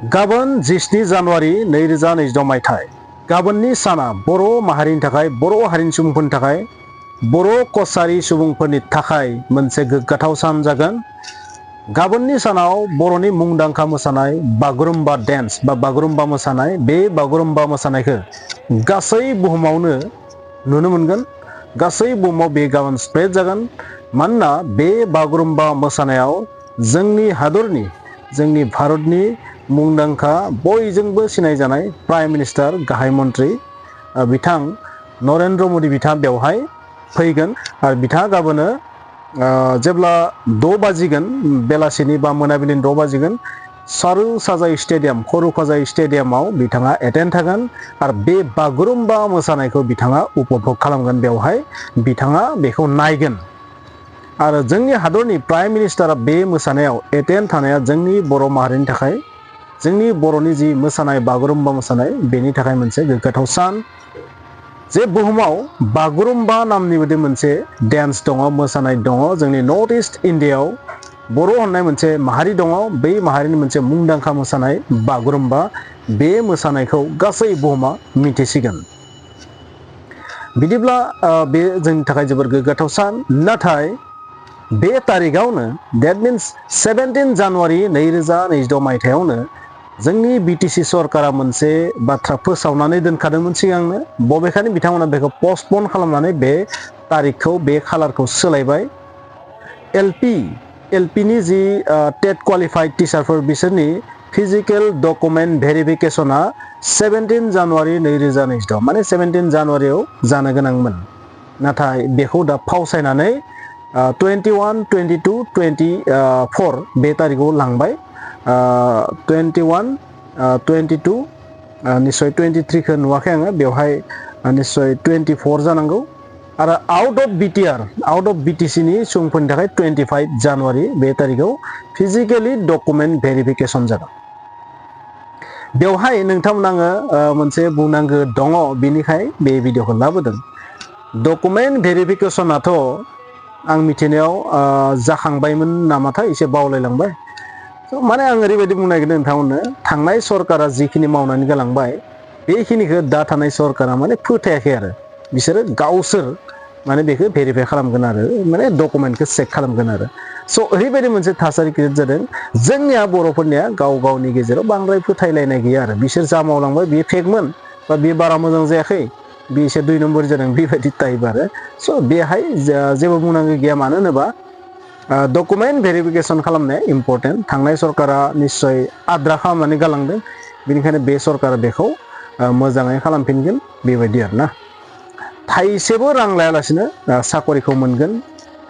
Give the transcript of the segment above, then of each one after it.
गाबोन 17 जानुवारि 2026 मायथाइ गाबोननि साना बर' माहारिनि थाखाय बर' हारिनि सुबुंफोरनि थाखाय बर' कसारी सुबुंफोरनि थाखाय मोनसे गोग्गाथाव सान जागोन। गाबोननि सानाव बर'नि मुंदांखा मोसानाय बागुरुम्बा डेन्स बा बागुरुम्बा मोसानाय बे बागुरुम्बा मोसानायखौ गासै बुहुमावनो नुनो मोनगोन। गासै बुहुमाव बे गाबोन स्प्रेड जागोन। मानोना बे बागुरुम्बा मोसानायाव जोंनि हादरनि जोंनि भारतनि मुंदांखा बयजोंबो सिनायजानाय प्राइम मिनिस्टार गाहाय मन्त्रि बिथां नरेन्द्र मदि बिथाङा बेवहाय फैगोन आरो बिथाङा गाबोनो जेब्ला 6 बाजिगोन बेलासिनि बा मोनाबिलिनि 6 बाजिगोन सारु साजाय स्टेडियाम खरु खाजाय स्टेडियामाव बिथाङा एटेन्ड थागोन आरो बे बागुरुम्बा मोसानायखौ बिथाङा उपभोग खालामगोन। बेवहाय बिथाङा बेखौ नायगोन आरो जोंनि हादरनि प्राइम मिनिस्टारा बे मोसानायाव एटेन्ड थानाया जोंनि बर' माहारिनि थाखाय जोंनि बर'नि जि मोसानाय बागुरुम्बा मोसानाय बेनि थाखाय मोनसे गोग्गाथाव सान। जे बुहुमाव बागुरुम्बा नामनि बायदि मोनसे डेन्स दङ मोसानाय दङ जोंनि नर्थ इस्ट इण्डियायाव बर' होननाय मोनसे माहारि दङ। बै माहारिनि मोनसे मुंदांखा मोसानाय बागुरुम्बा बे मोसानायखौ गासै बुहुमा मिथिसिगोन। बिदिब्ला बे जोंनि थाखाय जोबोर गोग्गाथाव सान। नाथाय बे तारिखआवनो डेट मिन्स 17 जानुवारि 2026 मायथाइयावनो जोंनि बिटिसि सरकारा मोनसे बाथ्रा फोसावनानै दोनखादोंमोन सिगांनो। बबेखानि बिथांमोना बेखौ पस्टपन खालामनानै बे तारिखखौ बे खालारखौ सोलायबाय। एलपिनि जि टेट क्वालिफाइड टिचारफोर बिसोरनि फिजिकेल डकुमेन्ट भेरिफिकेसना 17 जानुवारि 2026 माने 17 जानुवारियाव जानो गोनांमोन। नाथाय बेखौ दा फावसायनानै 21, 22, 24 बे तारिखआव लांबाय। 21, 22 निश्चय 23खौ नुवाखै आङो बेवहाय निश्चय 24 जानांगौ आरो आउट अफ बिटिसिनि सुबुंफोरनि थाखाय 25 जानुवारि बे तारिखआव फिजिकेलि डकुमेन्ट भेरिफिकेसन जागोन। बेवहाय नोंथांमोन आङो मोनसे बुंनांगौ दङ बिनिखाय बे भिडिअखौ लाबोदों। डकुमेन्ट भेरिफिकेसनाथ' आं मिथिनायाव जाखांबायमोन नामाथाय एसे बावलायलांबाय। माने आं ओरैबायदि बुंनो नागिरदों नोंथांमोननो थांनाय सरकारा जिखिनि मावनानै गालांबाय बेखिनिखौ दा थानाय सरकारा माने फोथायाखै आरो बिसोरो गावसोर माने बेखौ भेरिफाइ खालामगोन आरो माने डकुमेन्टखौ चेक खालामगोन आरो ओरैबायदि मोनसे थासारि क्रिएट जादों। जोंनिया बर'फोरनिया गाव गावनि गेजेराव बांद्राय फोथायलायनाय गैया आरो बिसोर जा मावलांबाय बेयो फेकमोन बा बेयो बारा मोजां जायाखै बेसोर 2 नम्बर जादों बेबायदि टाइप आरो बेहाय जेबो बुंनांगौ गैया। मानो होनोबा डकुमेन्ट भेरिफिकेसन खालामनाया इम्पर्टेन्ट। थांनाय सरकारा निश्चय आद्रा खालामनानै गालांदों बेनिखायनो बे सरकारा बेखौ मोजाङै खालामफिनगोन बेबायदि आरोना। थाइसेबो रां लायालासिनो साकरिखौ मोनगोन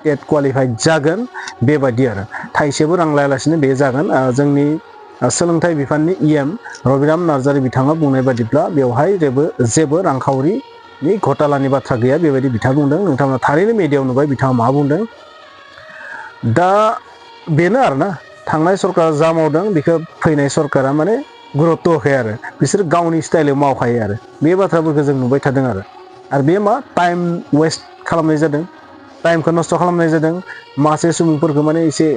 टेट क्वालिफाइड जागोन बेबायदि आरो थाइसेबो रां लायालासिनो बे जागोन। जोंनि सोलोंथाइ बिफाननि EM रबिराम नार्जारि बिथाङा बुंनाय बादिब्ला बेवहाय जेबो रांखावरिनि घटालानि बाथ्रा गैया बेबायदि बिथाङा बुंदों। नोंथांमोना थारैनो मिडियायाव नुबाय बिथाङा मा बुंदों। दा बेनो आरोना थांनाय सरकारा जा मावदों बेखौ फैनाय सरकारा माने गुरुत्त' होखाया आरो बिसोर गावनि स्टाइलाव मावखायो आरो बे बाथ्राफोरखौ जों नुबाय थादों आरो बे मा टाइम वेस्ट खालामनाय जादों टाइमखौ नस्थ' खालामनाय जादों। मासे सुबुंफोरखौ माने एसे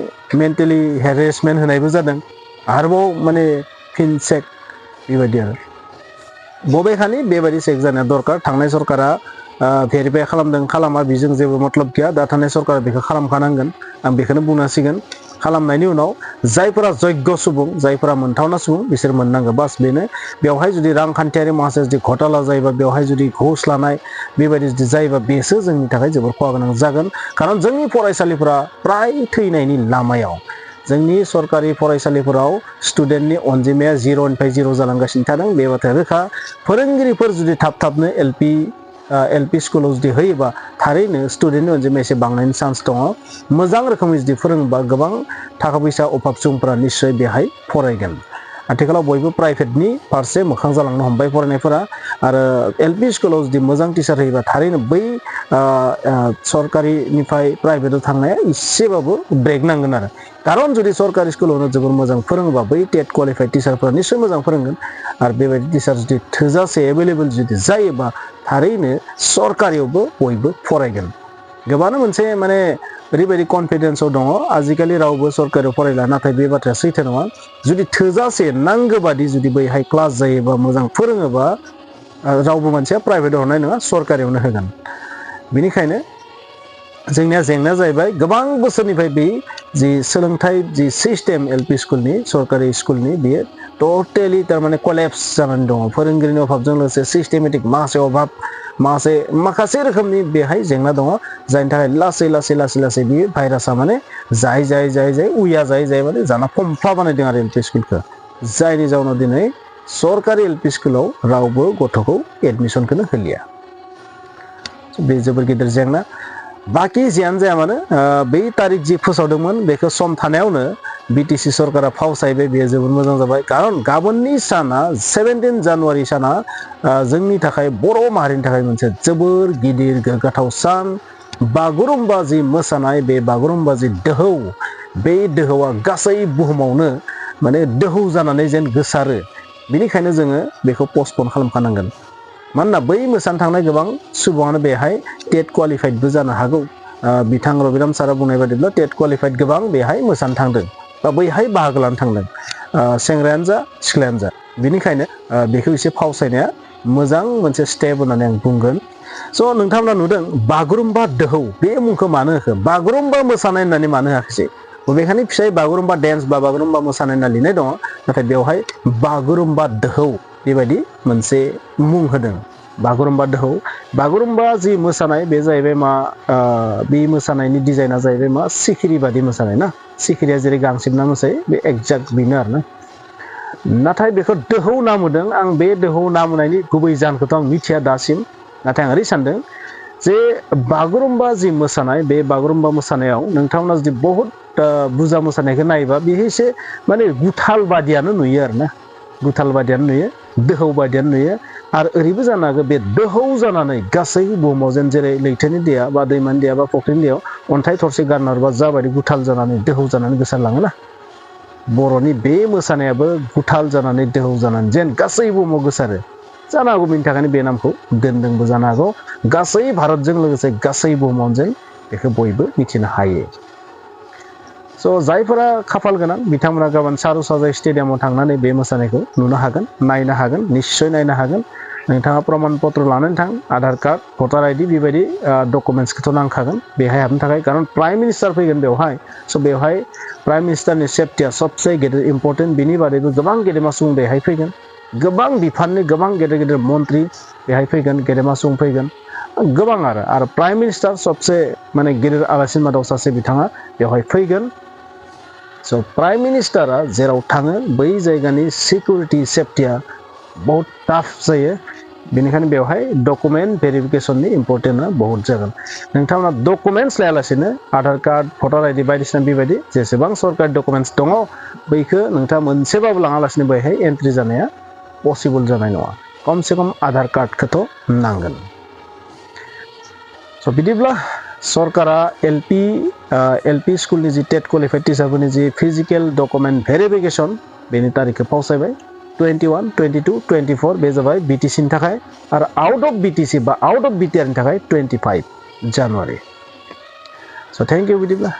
मेन्टेलि हेरेसमेन्ट होनायबो जादों आरोबाव माने फिन चेक बेबायदि आरो बबेखानि बेबायदि चेक जानाया दरकार। थांनाय सरकारा भेरिफाइ खालामदों खालामा बेजों जेबो मतलब गैया। दा थानाय सरकारा बेखौ खालामखानांगोन आं बेखौनो बुंनांसिगोन। खालामनायनि उनाव जायफोरा जग्य सुबुं जायफोरा मोनथावना सुबुं बिसोर मोननांगौ बास बेनो। बेवहाय जुदि रांखान्थियारि माखासे जुदि घटाला जायोबा बेवहाय जुदि घुस लानाय बेबायदि जुदि जायोबा बेसो जोंनि थाखाय जोबोर खहा गोनां जागोन। खारन जोंनि फरायसालिफोरा प्राय थैनायनि लामायाव जोंनि सरकारि फरायसालिफोराव स्टुडेन्टनि अनजिमाया 0निफ्राय 0 जालांगासिनो थादों बे बाथ्राया रोखा। फोरोंगिरिफोर जुदि थाब-थाबनो एलपि स्कुलाव जुदि होयोबा थारैनो स्टुडेन्टनि अनजिमाया एसे बांनायनि चान्स दङ। मोजां रोखोमै जुदि फोरोंबा गोबां थाखा फैसा अभाब सुबुंफोरा निश्चय बेहाय फरायगोन। आथिखालाव बयबो प्राइभेटनि फारसे मोखां जालांनो हमबाय फरायनायफोरा आरो एलपि स्कुलाव जुदि मोजां टिचार होयोबा थारैनो बै सरकारिनिफ्राय प्राइभेटाव थांनाया एसेबाबो ब्रेक नांगोन आरो खारन जुदि सरकारि स्कुलावनो जोबोर मोजां फोरोङोबा बै टेट क्वालिफाइड टिचारफोरा निश्चय मोजां फोरोंगोन आरो बेबायदि टिचार जुदि थोजासे एभेलेबल जुदि जायोबा थारैनो सरकारियावबो बयबो फरायगोन। गोबां मोनसे माने ओरैबायदि कनफिडेन्सआव दङ आजिखालि रावबो सरकारियाव फरायला नाथाय बे बाथ्राया सैथो नङा जुदि थोजासे नांगौ बादि जुदि बैहाय क्लास जायोबा मोजां फोरोङोबा रावबो मानसिया प्राइभेटआव हरनाय नङा सरकारियावनो होगोन बेनिखायनो जोंनिया जेंनाया जाहैबाय गोबां बोसोरनिफ्राय बे जि सोलोंथाइ जि सिस्टेम एलपि स्कुलनि सरकारि स्कुलनि बेयो टटेलि थारमाने कलेप्स जानानै दङ फोरोंगिरिनि अभाबजों लोगोसे सिस्टेमेटिक माखासे रोखोमनि बेहाय जेंना दङ जायनि थाखाय लासै बे भाइरासआ माने जाय उया जाय माने जाना फम्फा बानायदों आरो एलपि स्कुलखौ जायनि जाउनाव दिनै सरकारि एलपि स्कुलाव रावबो गथ'खौ एडमिसनखौनो होलिया बे जोबोर गिदिर जेंना बाखि जियानो जाया मानो बै तारिख जि फोसावदोंमोन बेखौ सम थानायावनो बिटिसि सरकारा फावसायबाय बेयो जोबोर मोजां जाबाय खारन गाबोननि साना 17 जानुवारि साना जोंनि थाखाय बर' माहारिनि थाखाय मोनसे जोबोर गिदिर गोग्गाथाव सान बागुरुम्बा जि मोसानाय बे बागुरुम्बा जि दोहौ बे दोहौआ गासै बुहुमावनो माने दोहौ जानानै जेन गोसारो बेनिखायनो जोङो बेखौ पस्टपन खालामखानांगोन मानोना बै मोसानो थांनाय गोबां सुबुङानो बेहाय टेट क्वालिफाइडबो जानो हागौ बिथां रबिराम सारा बुंनाय बादिब्ला टेट क्वालिफाइड गोबां बेहाय मोसानो थांदों बा बैहाय बाहागो लानो थांदों सेंग्रायानो जा सिख्लायानो जा बेनिखायनो बेखौ एसे फावसायनाया मोजां मोनसे स्टेप होननानै आं बुंगोन स' नोंथांमोना नुदों बागुरुम्बा दोहौ बे मुंखौ मानो होखो बागुरुम्बा मोसानाय होननानै मानो होआखिसै बबेखानि फिसाय बागुरुम्बा डेन्स बा बागुरुम्बा मोसानाय होनना लिरनाय दङ नाथाय बेवहाय बागुरुम्बा दोहौ बेबायदि मोनसे मुं होदों बागुरुम्बा दोहौ बागुरुम्बा जि मोसानाय बे जाहैबाय मा बे मोसानायनि डिजाइना जाहैबाय मा सिखिरि बादि मोसानाय ना सिखिरिया जेरै गांसिबना मोसायो बे एक्जाक्ट बेनो आरोना नाथाय बेखौ दोहौ नाम होदों आं बे दोहौ नाम होनायनि गुबै जाहोनखौथ' आं मिथिया दासिम नाथाय आं ओरै सानदों जे बागुरुम्बा जि मोसानाय बे बागुरुम्बा मोसानायाव नोंथांमोना जुदि बहुत बुरजा मोसानायखौ नायोबा बेहाय एसे माने गुथाल बादियानो नुयो आरोना गुथाल बादियानो नुयो दोहौ बादियानो नुयो आरो ओरैबो जानो हागौ बे दोहौ जानानै गासै बुहुमाव जेन जेरै लैथोनि दैया बा दैमानि दैया बा फुख्रिनि दैयाव अन्थाइ थरसे गारनारबा जाबायदि गुथाल जानानै दोहौ जानानै गोसारलाङोना बर'नि बे मोसानायाबो गुथाल जानानै दोहौ जानानै जेन गासै बुहुमाव गोसारो जानो हागौ बेनि थाखायनो बे नामखौ दोनदोंबो जानो हागौ गासै भारतजों लोगोसे गासै बुहुमाव जेन बेखौ बयबो मिथिनो हायो स' जायफोरा खाफाल गोनां बिथांमोना गाबोन सारु साजाय स्टेडियामाव थांनानै बे मोसानायखौ नुनो हागोन नायनो हागोन निस्सय नायनो हागोन नोंथाङा प्रमान पत्र लानानै थां आधार कार्ड भटार आइडि बेबायदि डकुमेन्टसखौथ' नांखागोन बेहाय हाबनो थाखाय खारन प्राइम मिनिस्टार फैगोन बेवहाय स' बेवहाय प्राइम मिनिस्टारनि सेफटिया सबसे गेदेर इम्पर्टेन्ट बिनि बादैबो गोबां गेदेमा सुबुं बेहाय फैगोन गोबां बिफाननि गोबां गेदेर गेदेर मन्त्रि बेहाय फैगोन गेदेमा सुबुं फैगोन गोबां आरो प्राइम मिनिस्टार सबसे माने गेदेर आलासिनि मादाव सासे बिथाङा बेवहाय फैगोन स' प्राइम मिनिस्टारा जेराव थाङो बै जायगानि सिकिउरिटि सेफटिया बहुत टाफ जायो बेनिखायनो बेवहाय डकुमेन्ट भेरिफिकेसननि इम्पर्टेन्टआ बहुत जागोन नोंथांमोना डकुमेन्टस लायालासेनो आधार कार्ड भटार आइडि बायदिसिना बेबायदि जेसेबां सरकारि डकुमेन्टस दङ बैखौ नोंथाङा मोनसेबाबो लाङालासिनो बैहाय एन्ट्रि जानाया पसिबल जानाय नङा खमसे खम आधार कार्डखौथ' नांगोन स' बिदिब्ला सरकारा एलपि स्कुलनि जि टेट क्वालिफाइड टिचारफोरनि जि फिजिकेल डकुमेन्ट भेरिफिकेसन बेनि तारिखखौ फावसायबाय 21, 22, 24 बे जाबाय बिटिसिनि थाखाय आरो आउट अफ बिटिसि बा आउट अफ बिटिआरनि थाखाय 25 जानुवारि स' थेंक इउ बिदिब्ला